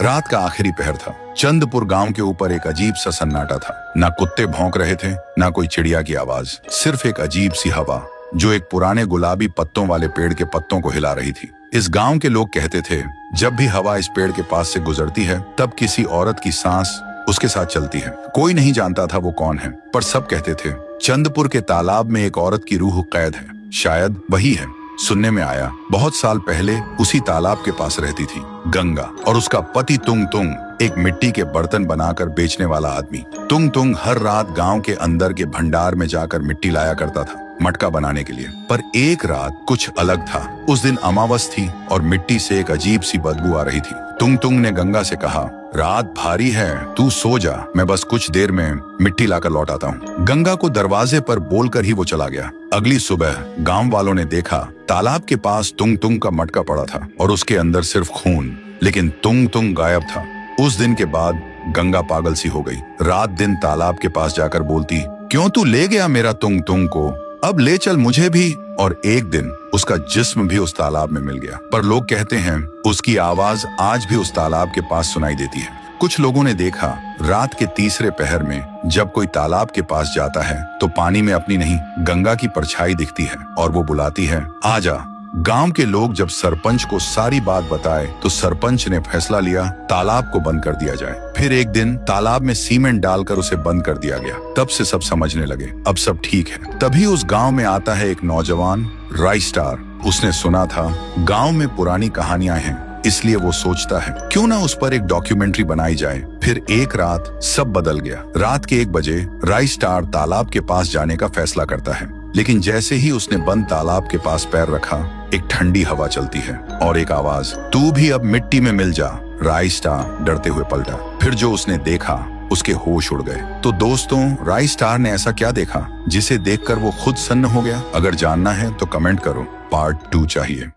रात का आखिरी पहर था। चंदपुर गांव के ऊपर एक अजीब सा सन्नाटा था। ना कुत्ते भौंक रहे थे, ना कोई चिड़िया की आवाज, सिर्फ एक अजीब सी हवा जो एक पुराने गुलाबी पत्तों वाले पेड़ के पत्तों को हिला रही थी। इस गांव के लोग कहते थे, जब भी हवा इस पेड़ के पास से गुजरती है तब किसी औरत की सांस उसके साथ चलती है। कोई नहीं जानता था वो कौन है, पर सब कहते थे चंदपुर के तालाब में एक औरत की रूह कैद है, शायद वही है। सुनने में आया बहुत साल पहले उसी तालाब के पास रहती थी गंगा और उसका पति तुंग तुंग, एक मिट्टी के बर्तन बनाकर बेचने वाला आदमी। तुंग तुंग हर रात गांव के अंदर के भंडार में जाकर मिट्टी लाया करता था मटका बनाने के लिए। पर एक रात कुछ अलग था। उस दिन अमावस थी और मिट्टी से एक अजीब सी बदबू आ रही थी। तुंग तुंग ने गंगा से कहा, रात भारी है, तू सो जा, मैं बस कुछ देर में मिट्टी लाकर लौट आता हूँ। गंगा को दरवाजे पर बोलकर ही वो चला गया। अगली सुबह गांव वालों ने देखा तालाब के पास तुंग तुंग का मटका पड़ा था और उसके अंदर सिर्फ खून, लेकिन तुंग तुंग गायब था। उस दिन के बाद गंगा पागल सी हो गई। रात दिन तालाब के पास जाकर बोलती, क्यों तू ले गया मेरा तुंग तुंग को, अब ले चल मुझे भी। और एक दिन उसका जिस्म भी उस तालाब में मिल गया। पर लोग कहते हैं उसकी आवाज आज भी उस तालाब के पास सुनाई देती है। कुछ लोगों ने देखा रात के तीसरे पहर में जब कोई तालाब के पास जाता है तो पानी में अपनी नहीं गंगा की परछाई दिखती है और वो बुलाती है, आजा। गांव के लोग जब सरपंच को सारी बात बताए तो सरपंच ने फैसला लिया तालाब को बंद कर दिया जाए। फिर एक दिन तालाब में सीमेंट डालकर उसे बंद कर दिया गया। तब से सब समझने लगे अब सब ठीक है। तभी उस गांव में आता है एक नौजवान राई स्टार। उसने सुना था गांव में पुरानी कहानियां हैं, इसलिए वो सोचता है क्यों ना उस पर एक डॉक्यूमेंट्री बनाई जाए। फिर एक रात सब बदल गया। रात के 1 बजे राई स्टार तालाब के पास जाने का फैसला करता है, लेकिन जैसे ही उसने बंद तालाब के पास पैर रखा एक ठंडी हवा चलती है और एक आवाज, तू भी अब मिट्टी में मिल जा। राई स्टार डरते हुए पलटा। फिर जो उसने देखा उसके होश उड़ गए। तो दोस्तों, राई स्टार ने ऐसा क्या देखा जिसे देखकर वो खुद सन्न हो गया? अगर जानना है तो कमेंट करो, पार्ट 2 चाहिए।